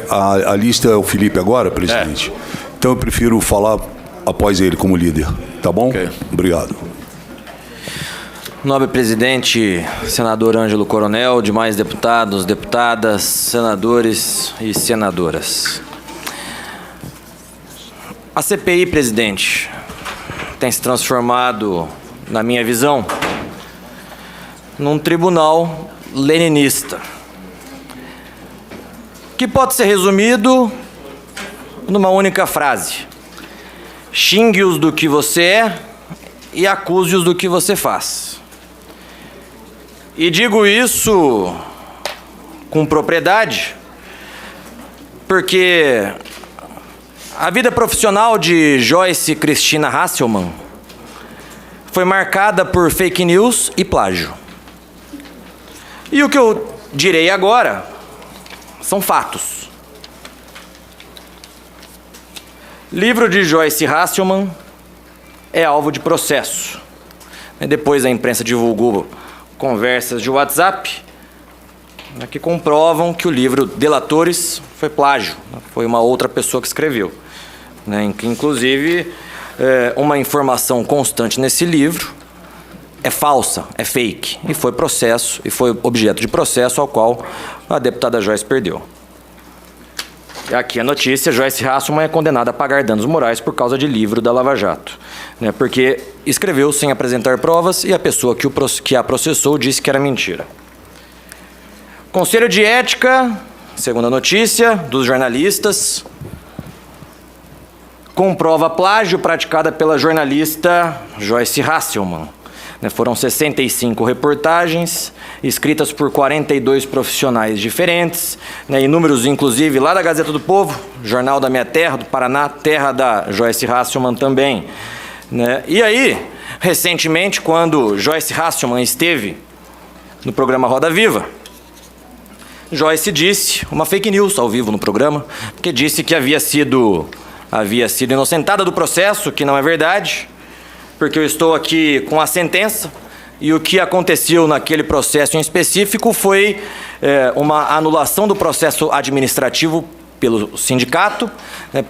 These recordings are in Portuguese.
A lista é o Felipe agora, presidente? Então eu prefiro falar após ele como líder. Tá bom? Okay. Obrigado. Nobre presidente, senador Ângelo Coronel, demais deputados, deputadas, senadores e senadoras. A CPI, presidente, tem se transformado, na minha visão, num tribunal leninista, que pode ser resumido numa única frase: xingue-os do que você é e acuse-os do que você faz. E digo isso com propriedade, porque a vida profissional de Joyce Cristina Hasselmann foi marcada por fake news e plágio. E o que eu direi agora são fatos. Livro de Joyce Hasselmann é alvo de processo. Depois a imprensa divulgou conversas de WhatsApp que comprovam que o livro Delatores foi plágio. Foi uma outra pessoa que escreveu. Inclusive, uma informação constante nesse livro é falsa, é fake. E foi processo, e foi objeto de processo ao qual a deputada Joyce perdeu. E aqui a notícia: Joyce Hasselmann é condenada a pagar danos morais por causa de livro da Lava Jato. Porque escreveu sem apresentar provas e a pessoa que a processou disse que era mentira. Conselho de Ética, segundo a notícia, dos jornalistas, comprova plágio praticada pela jornalista Joyce Hasselmann. Foram 65 reportagens, escritas por 42 profissionais diferentes, e números, inclusive, lá da Gazeta do Povo, jornal da minha terra, do Paraná, terra da Joyce Hasselmann também. E aí, recentemente, quando Joyce Hasselmann esteve no programa Roda Viva, Joyce disse uma fake news ao vivo no programa, que disse que havia sido inocentada do processo, que não é verdade, porque eu estou aqui com a sentença, e o que aconteceu naquele processo em específico foi uma anulação do processo administrativo pelo sindicato,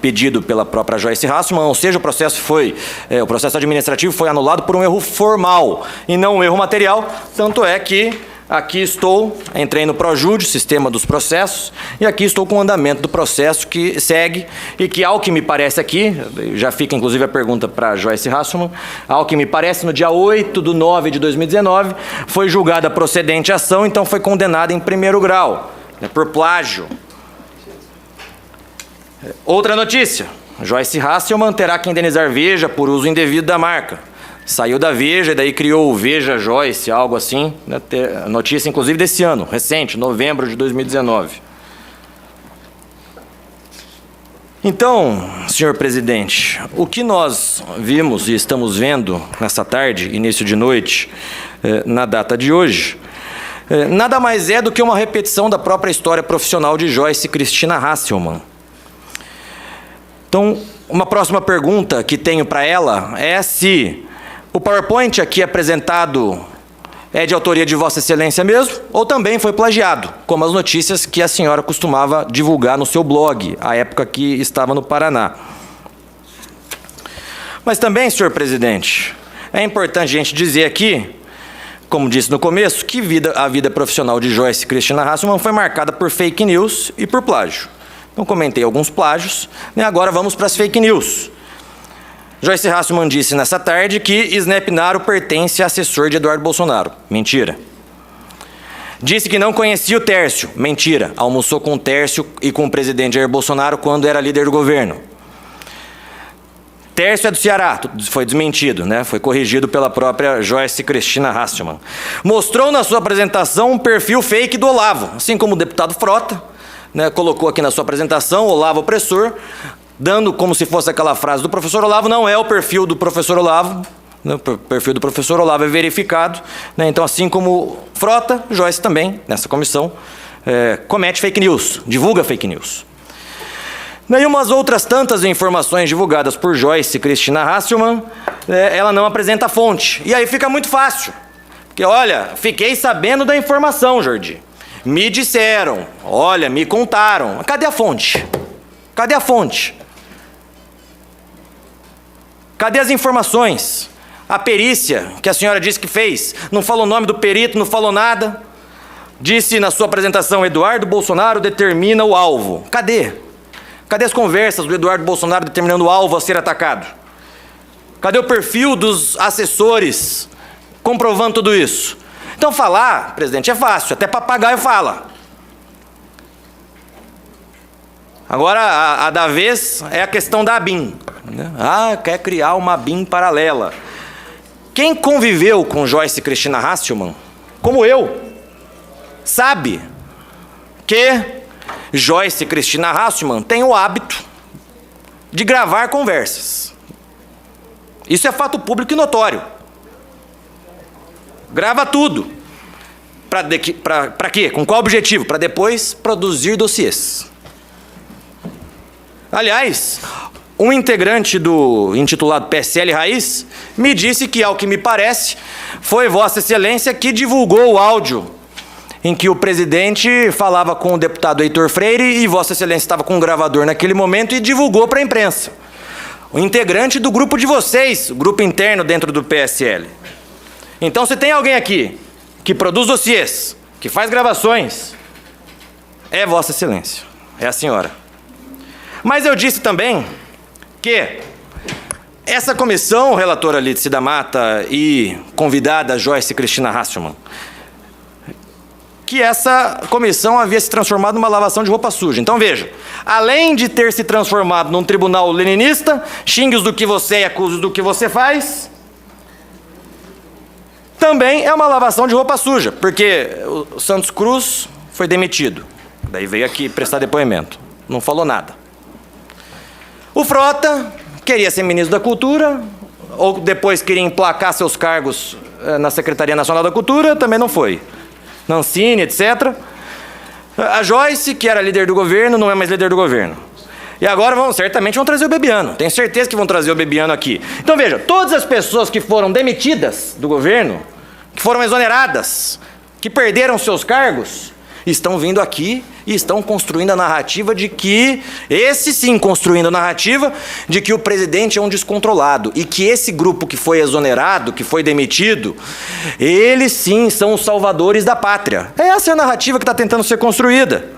pedido pela própria Joyce Hasselmann, ou seja, o processo administrativo foi anulado por um erro formal e não um erro material, tanto é que aqui estou, entrei no Projude, sistema dos processos, e aqui estou com o andamento do processo que segue e que, ao que me parece aqui, já fica inclusive a pergunta para Joyce Hasselmann, ao que me parece, no dia 8/9/2019, foi julgada procedente a ação, então foi condenada em primeiro grau, por plágio. Outra notícia: Joyce Hasselmann terá que indenizar Veja por uso indevido da marca. Saiu da Veja e daí criou o Veja Joyce, algo assim. Notícia, inclusive, desse ano, recente, novembro de 2019. Então, senhor presidente, o que nós vimos e estamos vendo nessa tarde, início de noite, na data de hoje, nada mais é do que uma repetição da própria história profissional de Joyce Cristina Hasselmann. Então, uma próxima pergunta que tenho para ela é se o PowerPoint aqui apresentado é de autoria de Vossa Excelência mesmo, ou também foi plagiado, como as notícias que a senhora costumava divulgar no seu blog, à época que estava no Paraná. Mas também, senhor presidente, é importante a gente dizer aqui, como disse no começo, que a vida profissional de Joyce Cristina Hasselmann foi marcada por fake news e por plágio. Então, comentei alguns plágios, e agora vamos para as fake news. Joyce Hasselmann disse nessa tarde que Snepnaro pertence a assessor de Eduardo Bolsonaro. Mentira. Disse que não conhecia o Tércio. Mentira. Almoçou com o Tércio e com o presidente Jair Bolsonaro quando era líder do governo. Tércio é do Ceará. Foi desmentido, Foi corrigido pela própria Joyce Cristina Hasselmann. Mostrou na sua apresentação um perfil fake do Olavo, assim como o deputado Frota, colocou aqui na sua apresentação, Olavo opressor, dando como se fosse aquela frase do professor Olavo. Não é o perfil do professor Olavo, o perfil do professor Olavo é verificado, Então, assim como Frota, Joyce também, nessa comissão, comete fake news, divulga fake news. E umas outras tantas informações divulgadas por Joyce Cristina Hasselmann, ela não apresenta fonte. E aí fica muito fácil, porque olha, fiquei sabendo da informação, Jordi. Me disseram, olha, me contaram. Cadê a fonte? Cadê a fonte? Cadê as informações? A perícia que a senhora disse que fez, não falou o nome do perito, não falou nada. Disse na sua apresentação, Eduardo Bolsonaro determina o alvo. Cadê? Cadê as conversas do Eduardo Bolsonaro determinando o alvo a ser atacado? Cadê o perfil dos assessores comprovando tudo isso? Então falar, presidente, é fácil, até papagaio fala. Agora, a da vez é a questão da ABIN. Quer criar uma ABIN paralela. Quem conviveu com Joyce Cristina Hasselmann, como eu, sabe que Joyce Cristina Hasselmann tem o hábito de gravar conversas. Isso é fato público e notório. Grava tudo. Para quê? Com qual objetivo? Para depois produzir dossiês. Aliás, um integrante do intitulado PSL Raiz me disse que, ao que me parece, foi Vossa Excelência que divulgou o áudio em que o presidente falava com o deputado Heitor Freire e Vossa Excelência estava com um gravador naquele momento e divulgou para a imprensa. O integrante do grupo de vocês, o grupo interno dentro do PSL. Então, se tem alguém aqui que produz dossiês, que faz gravações, é Vossa Excelência, é a senhora. Mas eu disse também que essa comissão, relatora Lídice da Mata e convidada Joyce Cristina Hasselmann, que essa comissão havia se transformado numa lavação de roupa suja. Então veja, além de ter se transformado num tribunal leninista, xingue-os do que você e acuse-os do que você faz, também é uma lavação de roupa suja, porque o Santos Cruz foi demitido. Daí veio aqui prestar depoimento. Não falou nada. O Frota queria ser ministro da Cultura, ou depois queria emplacar seus cargos na Secretaria Nacional da Cultura, também não foi. Nancini, etc. A Joyce, que era líder do governo, não é mais líder do governo. E agora certamente vão trazer o Bebiano. Tenho certeza que vão trazer o Bebiano aqui. Então veja, todas as pessoas que foram demitidas do governo, que foram exoneradas, que perderam seus cargos, estão vindo aqui e estão construindo a narrativa de que, esse sim construindo a narrativa, de que o presidente é um descontrolado e que esse grupo que foi exonerado, que foi demitido, eles sim são os salvadores da pátria. Essa é a narrativa que está tentando ser construída.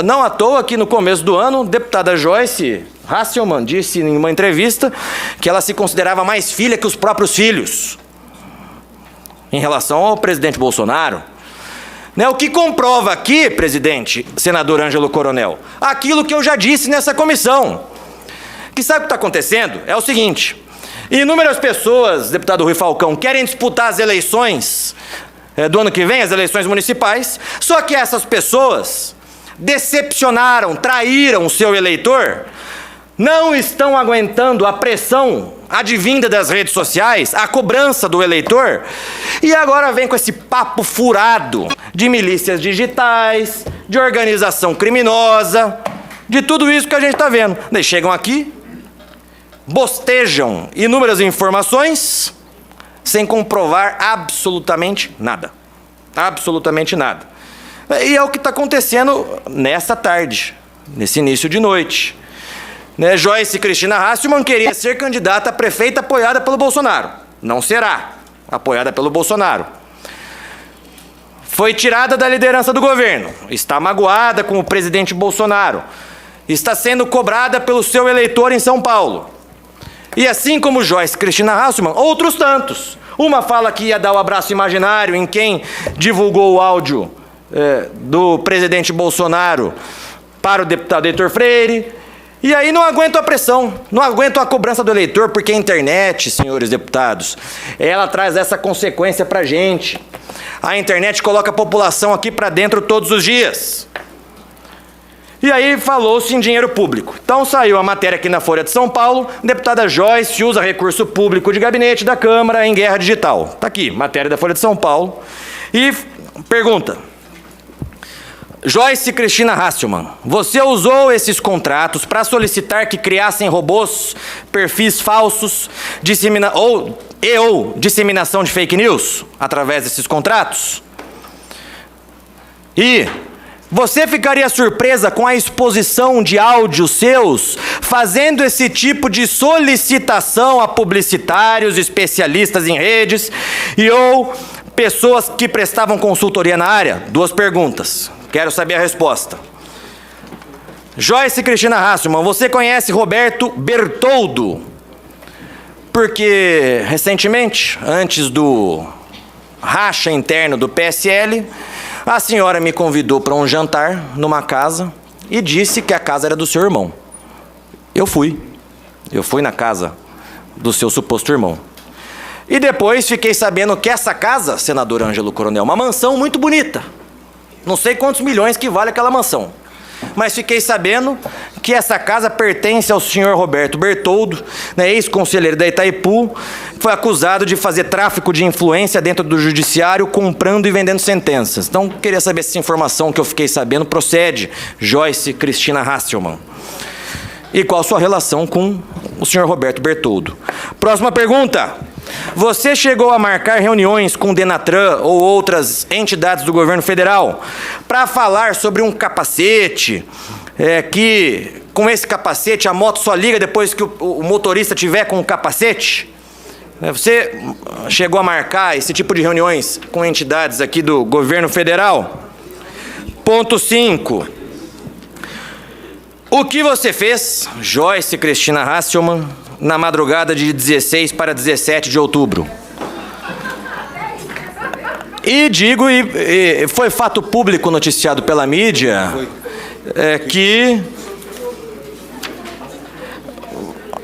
Não à toa que no começo do ano, a deputada Joyce Hasselmann disse em uma entrevista que ela se considerava mais filha que os próprios filhos em relação ao presidente Bolsonaro. O que comprova aqui, presidente, senador Ângelo Coronel, aquilo que eu já disse nessa comissão. Que sabe o que está acontecendo? É o seguinte, inúmeras pessoas, deputado Rui Falcão, querem disputar as eleições do ano que vem, as eleições municipais, só que essas pessoas decepcionaram, traíram o seu eleitor, não estão aguentando a pressão advinda das redes sociais, a cobrança do eleitor, e agora vem com esse papo furado de milícias digitais, de organização criminosa, de tudo isso que a gente está vendo. Daí chegam aqui, bostejam inúmeras informações, sem comprovar absolutamente nada. Absolutamente nada. E é o que está acontecendo nessa tarde, nesse início de noite. Joyce Cristina Hasselmann queria ser candidata a prefeita apoiada pelo Bolsonaro. Não será apoiada pelo Bolsonaro. Foi tirada da liderança do governo. Está magoada com o presidente Bolsonaro. Está sendo cobrada pelo seu eleitor em São Paulo. E assim como Joyce Cristina Hasselmann, outros tantos. Uma fala que ia dar o abraço imaginário em quem divulgou o áudio do presidente Bolsonaro para o deputado Heitor Freire. E aí não aguento a pressão, não aguento a cobrança do eleitor, porque a internet, senhores deputados, ela traz essa consequência pra gente. A internet coloca a população aqui para dentro todos os dias. E aí falou-se em dinheiro público. Então saiu a matéria aqui na Folha de São Paulo, deputada Joyce usa recurso público de gabinete da Câmara em guerra digital. Está aqui, matéria da Folha de São Paulo. E pergunta: Joyce Cristina Hasselmann, você usou esses contratos para solicitar que criassem robôs, perfis falsos, ou disseminação de fake news através desses contratos? E você ficaria surpresa com a exposição de áudios seus fazendo esse tipo de solicitação a publicitários, especialistas em redes ou pessoas que prestavam consultoria na área? 2 perguntas. Quero saber a resposta. Joyce Cristina Hasselmann, você conhece Roberto Bertoldo? Porque recentemente, antes do racha interno do PSL, a senhora me convidou para um jantar numa casa e disse que a casa era do seu irmão. Eu fui na casa do seu suposto irmão. E depois fiquei sabendo que essa casa, senador Ângelo Coronel, uma mansão muito bonita. Não sei quantos milhões que vale aquela mansão. Mas fiquei sabendo que essa casa pertence ao senhor Roberto Bertoldo, né, ex-conselheiro da Itaipu, foi acusado de fazer tráfico de influência dentro do judiciário, comprando e vendendo sentenças. Então, queria saber se essa informação que eu fiquei sabendo procede, Joyce Cristina Hasselmann. E qual a sua relação com o senhor Roberto Bertoldo? Próxima pergunta. Você chegou a marcar reuniões com o Denatran ou outras entidades do governo federal para falar sobre um capacete, que com esse capacete a moto só liga depois que o motorista tiver com o capacete? Você chegou a marcar esse tipo de reuniões com entidades aqui do governo federal? Ponto 5. O que você fez, Joyce Cristina Hasselmann, na madrugada de 16 para 17 de outubro? E foi fato público noticiado pela mídia que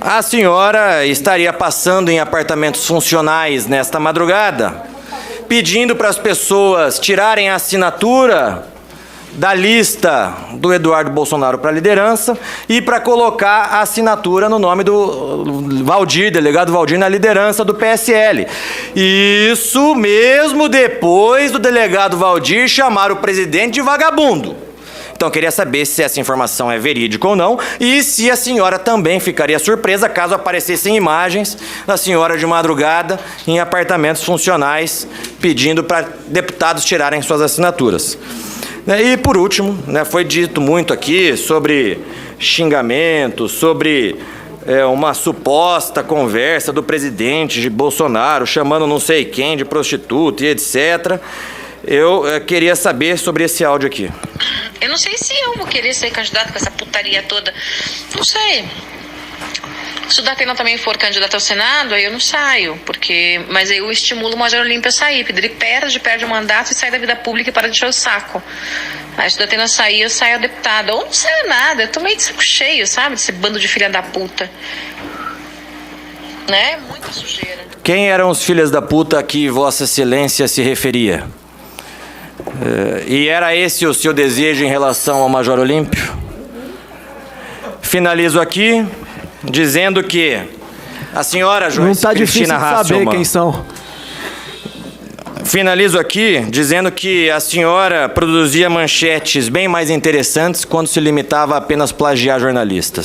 a senhora estaria passando em apartamentos funcionais nesta madrugada, pedindo para as pessoas tirarem a assinatura da lista do Eduardo Bolsonaro para a liderança e para colocar a assinatura no nome do Valdir, delegado Valdir, na liderança do PSL. Isso mesmo depois do delegado Valdir chamar o presidente de vagabundo. Então, queria saber se essa informação é verídica ou não e se a senhora também ficaria surpresa caso aparecessem imagens da senhora de madrugada em apartamentos funcionais pedindo para deputados tirarem suas assinaturas. E, por último, foi dito muito aqui sobre xingamento, sobre uma suposta conversa do presidente de Bolsonaro chamando não sei quem de prostituta e etc. Eu queria saber sobre esse áudio aqui. Eu não sei se eu vou querer ser candidato com essa putaria toda. Não sei. Se o Datena também for candidato ao Senado, aí eu não saio, mas eu estimulo o Major Olímpio a sair, ele perde o mandato e sai da vida pública e para de encher o saco. Aí se o Datena sair, eu saio a deputada, ou não saio nada, eu tô meio de saco cheio, sabe, desse bando de filha da puta. Né, muita sujeira. Quem eram os filhos da puta a que Vossa Excelência se referia? E era esse o seu desejo em relação ao Major Olímpio? Finalizo aqui dizendo que a senhora Joyce Cristina Hasselmann... Não está difícil de saber quem são. Finalizo aqui dizendo que a senhora produzia manchetes bem mais interessantes quando se limitava a apenas plagiar jornalistas.